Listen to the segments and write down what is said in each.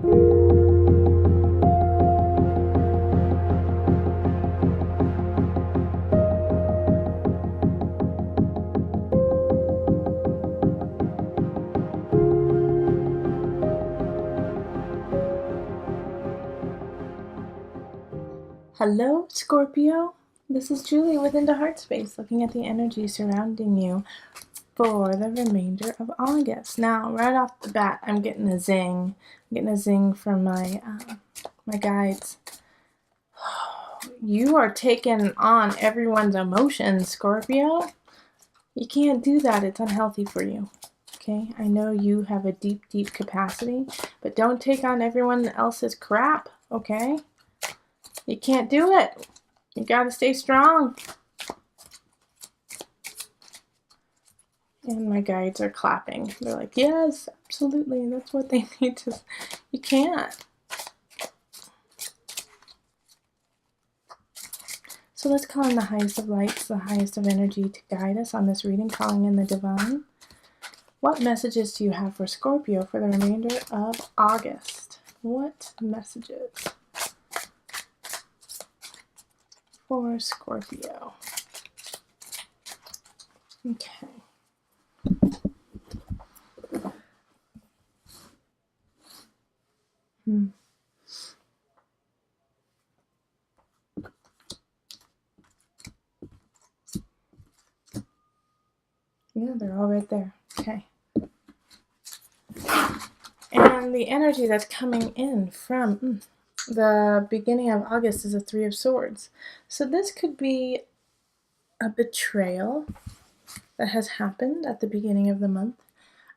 Hello, Scorpio. This is Julie with Into Heartspace, looking at the energy surrounding you for the remainder of August. Now, right off the bat, I'm getting a zing. I'm getting a zing from my my guides. You are taking on everyone's emotions, Scorpio. You can't do that. It's unhealthy for you. Okay, I know you have a deep, deep capacity, but don't take on everyone else's crap, okay? You can't do it. You gotta stay strong. And my guides are clapping. They're like, yes, absolutely. That's what they need to. You can't. So let's call in the highest of lights, the highest of energy to guide us on this reading, calling in the divine. What messages do you have for Scorpio for the remainder of August? What messages for Scorpio? Okay. Yeah, they're all right there. Okay. And the energy that's coming in from the beginning of August is a Three of Swords. So this could be a betrayal that has happened at the beginning of the month.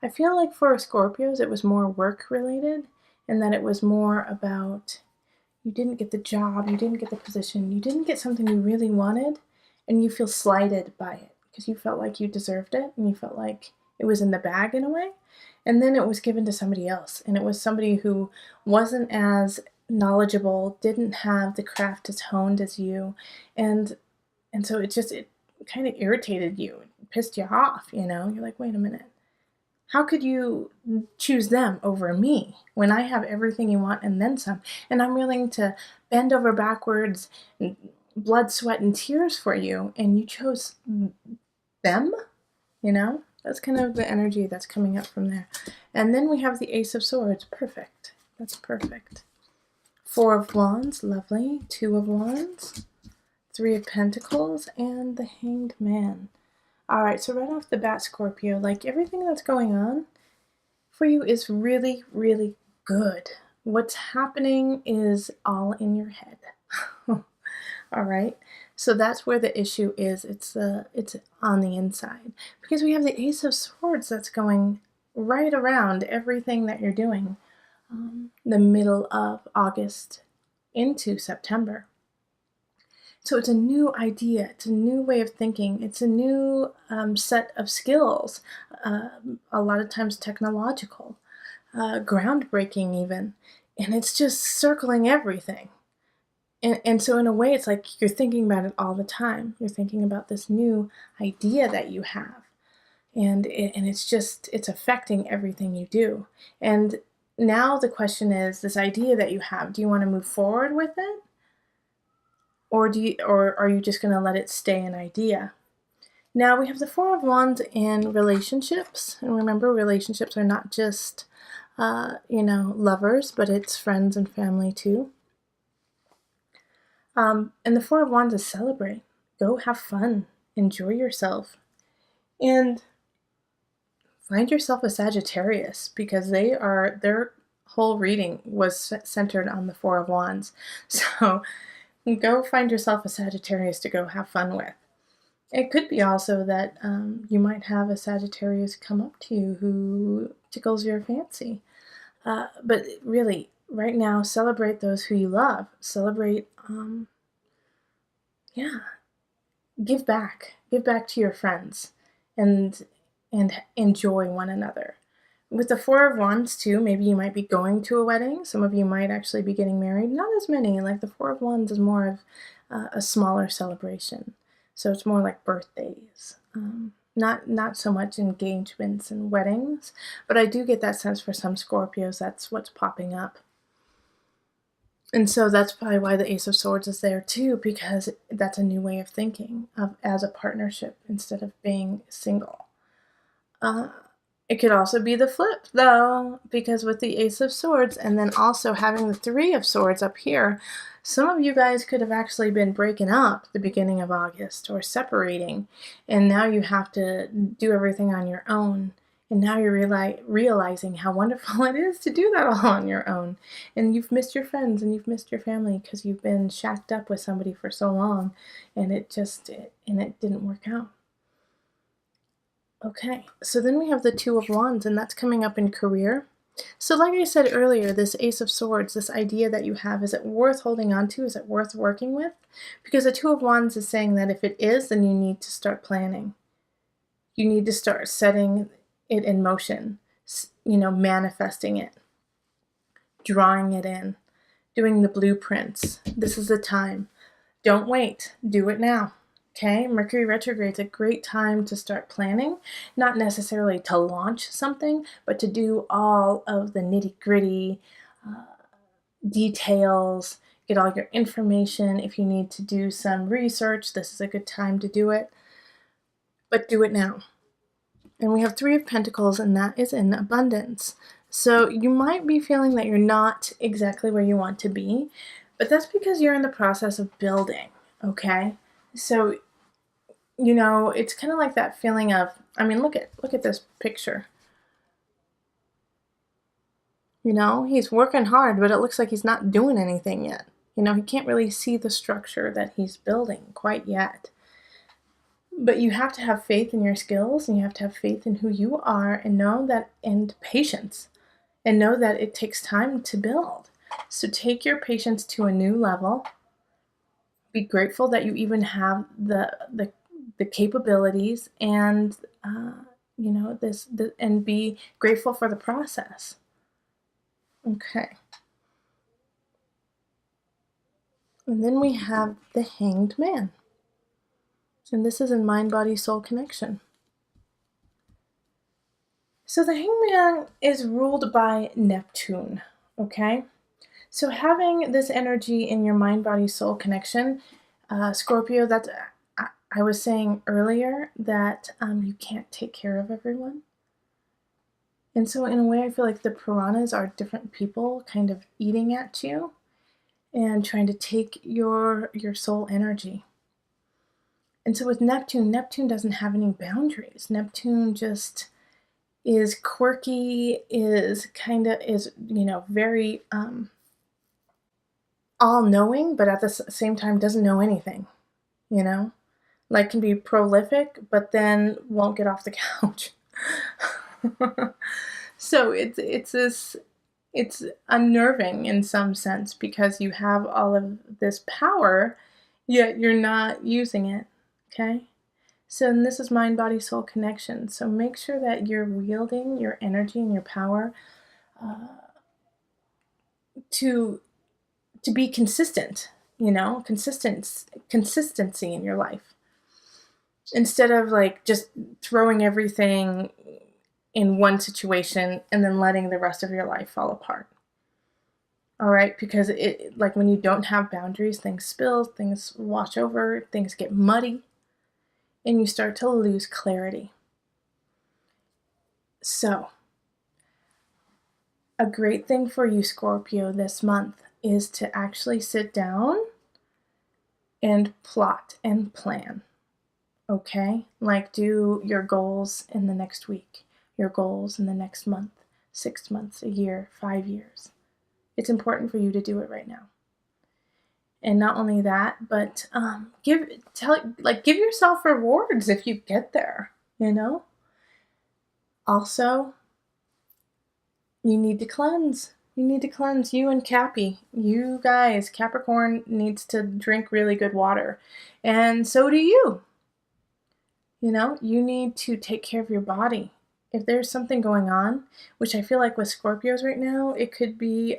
I feel like for Scorpios, it was more work related, and that it was more about you didn't get the job, you didn't get the position, you didn't get something you really wanted, and you feel slighted by it because you felt like you deserved it and you felt like it was in the bag in a way. And then it was given to somebody else, and it was somebody who wasn't as knowledgeable, didn't have the craft as honed as you, and so it kind of irritated you, it pissed you off, you know? You're like, wait a minute. How could you choose them over me when I have everything you want and then some? And I'm willing to bend over backwards, and blood, sweat, and tears for you, and you chose them? You know? That's kind of the energy that's coming up from there. And then we have the Ace of Swords. Perfect. That's perfect. Four of Wands. Lovely. Two of Wands. Three of Pentacles. And the Hanged Man. Alright, so right off the bat, Scorpio, like everything that's going on for you is really, really good. What's happening is all in your head. Alright? So that's where the issue is. It's on the inside. Because we have the Ace of Swords that's going right around everything that you're doing. The middle of August into September. So it's a new idea. It's a new way of thinking. It's a new set of skills. A lot of times technological. Groundbreaking even. And it's just circling everything. And so in a way, it's like you're thinking about it all the time. You're thinking about this new idea that you have. And it's affecting everything you do. And now the question is, this idea that you have, do you want to move forward with it? Or are you just going to let it stay an idea? Now we have the Four of Wands in relationships. And remember, relationships are not just, lovers, but it's friends and family too. And the Four of Wands is celebrate. Go have fun. Enjoy yourself. And find yourself a Sagittarius, because their whole reading was centered on the Four of Wands. So go find yourself a Sagittarius to go have fun with. It could be also that you might have a Sagittarius come up to you who tickles your fancy. But really, right now, celebrate those who you love. Celebrate, give back. Give back to your friends and enjoy one another. With the Four of Wands too, maybe you might be going to a wedding. Some of you might actually be getting married. Not as many. Like the Four of Wands is more of a smaller celebration. So it's more like birthdays. Not so much engagements and weddings. But I do get that sense for some Scorpios, that's what's popping up. And so that's probably why the Ace of Swords is there too, because that's a new way of thinking of as a partnership instead of being single. It could also be the flip though, because with the Ace of Swords and then also having the Three of Swords up here, some of you guys could have actually been breaking up at the beginning of August or separating, and now you have to do everything on your own. And now you're realizing how wonderful it is to do that all on your own. And you've missed your friends and you've missed your family because you've been shacked up with somebody for so long, and it didn't work out. Okay, so then we have the Two of Wands, and that's coming up in career. So like I said earlier, this Ace of Swords, this idea that you have, is it worth holding on to? Is it worth working with? Because the Two of Wands is saying that if it is, then you need to start planning. You need to start setting it in motion, manifesting it, drawing it in, doing the blueprints. This is the time. Don't wait. Do it now. Okay, Mercury retrograde is a great time to start planning, not necessarily to launch something, but to do all of the nitty-gritty details, get all your information. If you need to do some research, this is a good time to do it, but do it now. And we have Three of Pentacles, and that is in abundance. So you might be feeling that you're not exactly where you want to be, but that's because you're in the process of building, okay? So, it's kind of like that feeling of, look at this picture. He's working hard, but it looks like he's not doing anything yet. He can't really see the structure that he's building quite yet. But you have to have faith in your skills, and you have to have faith in who you are, and and patience, and know that it takes time to build. So take your patience to a new level. Be grateful that you even have the capabilities, and and be grateful for the process. Okay. And then we have the Hanged Man. And this is in Mind, Body, Soul Connection. So the Hanged Man is ruled by Neptune, okay? So having this energy in your Mind, Body, Soul Connection, Scorpio, that's, I was saying earlier that you can't take care of everyone. And so in a way, I feel like the piranhas are different people kind of eating at you and trying to take your soul energy. And so with Neptune doesn't have any boundaries. Neptune just is quirky, is very all-knowing, but at the same time doesn't know anything, Like can be prolific, but then won't get off the couch. So it's unnerving in some sense because you have all of this power, yet you're not using it, okay? So and this is Mind, Body, Soul Connection. So make sure that you're wielding your energy and your power to be consistent, consistency in your life. Instead of like just throwing everything in one situation and then letting the rest of your life fall apart. All right, because like when you don't have boundaries, things spill, things wash over, things get muddy, and you start to lose clarity. So, a great thing for you, Scorpio, this month is to actually sit down and plot and plan. Okay? Like do your goals in the next week, your goals in the next month, 6 months, a year, 5 years. It's important for you to do it right now. And not only that, but give yourself rewards if you get there, Also, you need to cleanse. You need to cleanse. You and Cappy. You guys, Capricorn needs to drink really good water. And so do you. You need to take care of your body. If there's something going on, which I feel like with Scorpios right now, it could be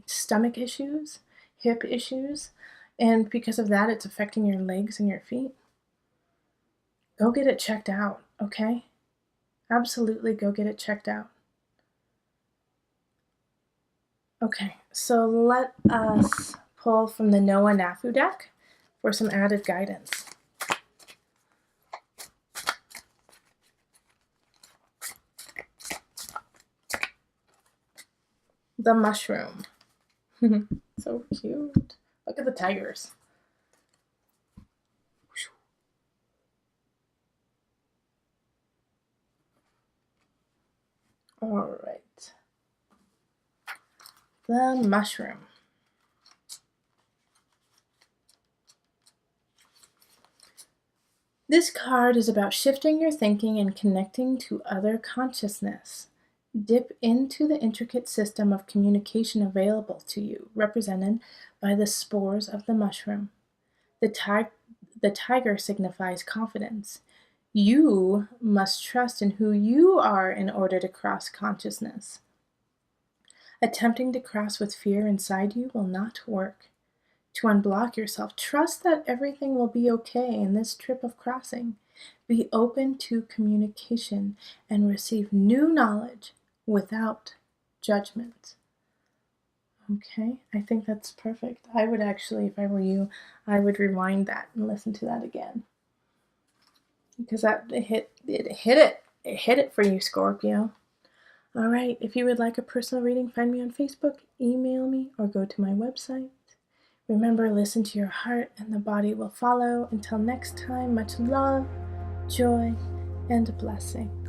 stomach issues, hip issues, and because of that, it's affecting your legs and your feet. Go get it checked out, okay? Absolutely go get it checked out. Okay, so let us pull from the Noah Knafo deck for some added guidance. The mushroom. So cute. Look at the tigers. All right. The mushroom. This card is about shifting your thinking and connecting to other consciousness. Dip into the intricate system of communication available to you, represented by the spores of the mushroom. The tiger signifies confidence. You must trust in who you are in order to cross consciousness. Attempting to cross with fear inside you will not work. To unblock yourself, trust that everything will be okay in this trip of crossing. Be open to communication and receive new knowledge without judgment. Okay, I think that's perfect. I would actually, if I were you, I would rewind that and listen to that again. Because it hit it for you, Scorpio. All right, if you would like a personal reading, find me on Facebook, email me, or go to my website. Remember, listen to your heart and the body will follow. Until next time, much love, joy, and blessing.